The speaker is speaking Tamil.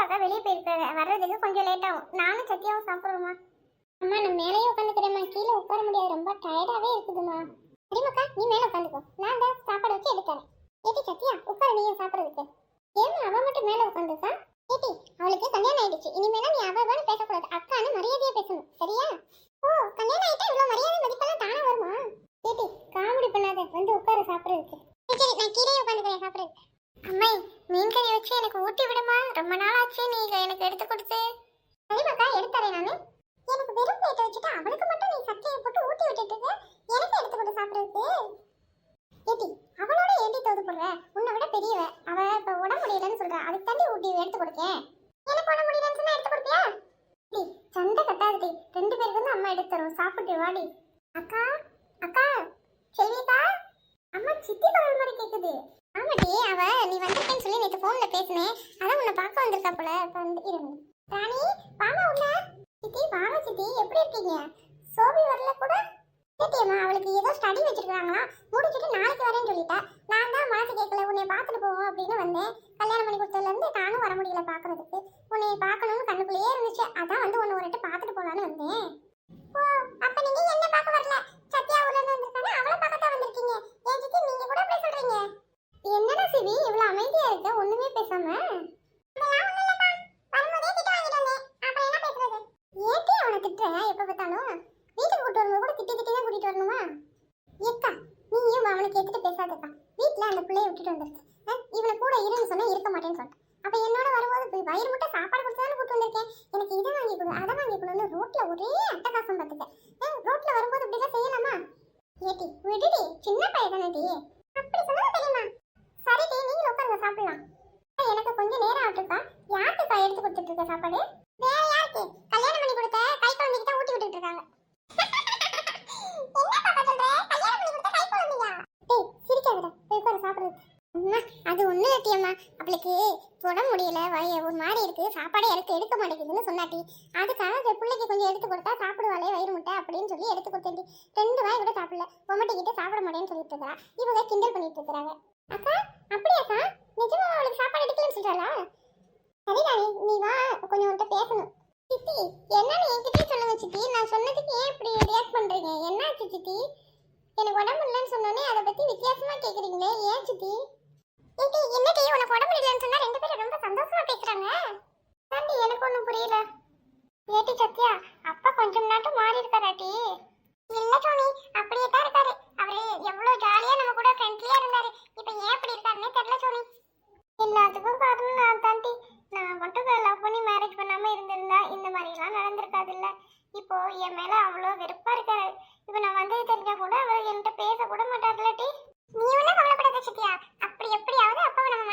அக்கா வெளியே போயிருக்காங்க, வர்றதுக்கு கொஞ்சம் லேட் ஆகும். நானும் சத்யாவும் சாப்பிடுவோமா? அம்மா நான் மேலேயே உட்காந்துக்கிறேம்மா, கீழே உட்கார முடியாது, ரொம்ப டயர்டாவே இருக்குதுமா. சரிமாக்கா, நீ மேலே உட்காந்துக்கோ, நான் தான் சாப்பாடு வச்சு எடுக்கிறேன். ஏட்டி சத்யா உட்கார, நீயும் சாப்பிட்றதுக்கு. ஏமா அவ மட்டும் மேலே உட்காந்துருக்கா? ஏட்டி அவளுக்கு கல்யாணம் ஆயிடுச்சு, இனிமேல நீ அவன்னு பேசக்கூடாது, அக்கான்னு மரியாதையா பேசணும், சரியா? ஓ கல்யாணம் ஆயிட்டா இவ்வளோ மரியாதை மதிப்பெல்லாம் தானா வருமா? ஏட்டி காமெடி பண்ணாத, வந்து உட்கார சாப்பிட்றதுக்கு. சரி நான் கீழே உட்காந்துக்கிறேன் சாப்பிட்றதுக்கு. அம்மை மீன் கறி வச்சு எனக்கு ஊட்டி விடுமா, ரொம்ப நாள் ஆச்சு நீங்க எனக்கு எடுத்து கொடுத்து. சரிமாக்கா எடுத்துறேன் நானு. எனக்கு வெறும் பிளேட் வச்சுட்டு அவளுக்கு மட்டும் நீ சக்கையை போட்டு ஊட்டி விட்டுட்டு இருக்க, எனக்கு எடுத்து கொடு சாப்பிட்றதுக்கு. ஏட்டி அவளோட ஏட்டி தோது போடுற, உன்னை விட பெரியவ அவ, இப்ப உடம்பு முடியலன்னு சொல்ற, அதுக்கு தண்டி ஊட்டி எடுத்து கொடுக்கேன். எனக்கு உடம்பு முடியலன்னு சொன்னா எடுத்து கொடுப்பியா? டி சண்டை கட்டாதுடி, 2 பேருக்கு வந்து அம்மா எடுத்து தரும், சாப்பிட்டு வாடி. அக்கா அக்கா செல்விக்கா, அம்மா சித்தி குரல் மாதிரி கேக்குது. ஆமாடி, அவ நீ வந்திருக்கேன்னு சொல்லி நேற்று ஃபோன்ல பேசினேன், அதான் உன்னை பார்க்க வந்திருக்கா போல. இரு ராணி வாமா உள்ள. சித்தி வாங்க சித்தி, எப்படி இருக்கீங்க? சோபி வரல கூட. கேட்டியம்மா அவளுக்கு ஏதோ ஸ்டடி வச்சிருக்காங்களா, முடிச்சுட்டு நாளைக்கு வரேன்னு சொல்லிட்டா. நான் தான் மனசு கேட்கல, உன்னை பார்த்துட்டு போவோம் அப்படின்னு வந்தேன். கல்யாணம் பண்ணி கொடுத்ததுலேருந்து நானும் வர முடியல பார்க்கறதுக்கு, உன்னை பார்க்கணும்னு கண்ணுக்குள்ளேயே இருந்துச்சு, அதான் வந்து உன்னை ஒரு பார்த்துட்டு போகலான்னு வந்தேன். ஓ அப்ப நீங்க என்ன பார்க்க வரல, சத்யா ஊர்ல இருந்து வந்திருக்காங்க, அவளை பார்க்கத்தான் வந்திருக்கீங்க. ஏன் சித்தி நீங்க கூட எப்படி சொல்றீங்க? என்னடா சிவி இவ்வளவு அமைதியா இருக்க, ஒண்ணுமே பேசாம? அதெல்லாம் ஒண்ணும் இல்லப்பா, வரும்போதே திட்டு வாங்கிட்டு வந்தேன், அப்புறம் என்ன பேசுறது? ஏன்டி அவனை திட்டுற எப்ப பார்த்தாலும்? வீட்டுக்கு கூட்டு வரும்போது கூட திட்டி திட்டி தான் கூட்டிட்டு வரணுமா? ஏக்கா நீயும் அவனை கேட்டுட்டு பேசாதக்கா, வீட்டுல அந்த பிள்ளைய விட்டுட்டு வந்துருக்கு. இவனை கூட இருன்னு சொன்னா இருக்க மாட்டேன்னு சொல்லிட்டு, அப்ப என்னோட வரும்போது போய் வயிறு முட்டை சாப்பாடு கொடுத்தாலும் கூட்டு வந்திருக்கேன், எனக்கு இதை வாங்கி கொடு அதை வாங்கி கொடுன்னு ரோட்ல ஒரே அட்டகாசம் பார்த்துக்க. ரோட்ல வரும்போது இப்படிலாம் செய்யலாமா? ஏட்டி விடுடி, சின்ன பையன் தானே. அப்படி சொன்னா தெரியுமா? சரி டி, நீங்க உட்காருங்க சாப்பிடலாம். எனக்கு கொஞ்சம் நேரம் ஆட்டுக்கா. யாருக்குக்கா எடுத்து கொடுத்துட்டு இருக்க சாப்பாடு? வேற யாருக்கு? கல்யாணம் பண்ணி கொடுத்த கை குழந்தைக்கு தான் ஊட்டி விட்டுட்டு இருக்காங்க. என்ன பாப்பா சொல்ற? கல்யாணம் பண்ணி கொடுத்த கை குழந்தையா? டேய் சிரிக்காதடா, போய் உட்காரு சாப்பிடுறது. அம்மா அது ஒண்ணு இல்லட்டியம்மா, அவளுக்கு உடம்பு முடியல, ஒரு மாதிரி இருக்கு, சாப்பாடே எடுக்க மாட்டேங்குதுன்னு சொன்னாட்டி, அதுக்காக பிள்ளைக்கு கொஞ்சம் எடுத்து கொடுத்தா சாப்பிடுவாளே வயிறு முட்டை அப்படின்னு சொல்லி எடுத்து கொடுத்தேன்டி. 2 வாய் கூட சாப்பிடல, பொம்மட்டிக்கிட்ட சாப்பிட மாட்டேன்னு சொல்லிட்டு இருக்கா. இவங்க கிண்டல் பண்ணிட்டு இருக்கிறாங்க. அக்கா அப்படியாக்கா, நிஜமா அவளுக்கு சாப்பாடு எடுக்கலன்னு சொல்றாளா? சரி ராணி நீ வா, கொஞ்சம் உன்கிட்ட பேசணும். சித்தி என்னன்னு என்கிட்டயே சொல்லுங்க சித்தி, நான் சொன்னதுக்கு ஏன் இப்படி ரியாக்ட் பண்றீங்க? என்னாச்சு சித்தி? எனக்கு உடம்பு இல்லைன்னு சொன்னோன்னே அதை பத்தி வித்தியாசமா கேக்குறீங்களே, ஏன் சித்தி? ஏடி என்னடி உனக்கு உடம்பு இல்லைன்னு சொன்னா 2 பேரும் ரொம்ப சந்தோஷமா பேசுறாங்க. தாண்டி எனக்கு ஒன்றும் புரியல. ஏடி சத்யா அப்பா கொஞ்சம் நாட்டம் மாறி இருக்காராட்டி? இல்ல சோனி அப்படியே தான் இருக்காரு, அவரு எவ்வளவு ஜாலியா நம்ம கூட ஃப்ரெண்ட்லியா இருந்தாரு, இப்ப ஏன் இப்படி இருக்காருன்னே தெரியல சோனி. எல்லாத்துக்கும் காரணம் நான் தாண்டி, நான் மட்டும் லவ் பண்ணி மேரேஜ் பண்ணாம இருந்திருந்தா இந்த மாதிரி எல்லாம் நடந்திருக்காது இல்ல. இப்போ என் மேல அவ்வளோ வெறுப்பா இருக்காரு. இப்ப நான் வந்தது தெரிஞ்சா கூட அவர் என்கிட்ட பேச கூட மாட்டார்லட்டி. நீ ஒன்றும் கவலைப்படாத சத்யா, அப்படி எப்படியாவது அப்பாவை நம்ம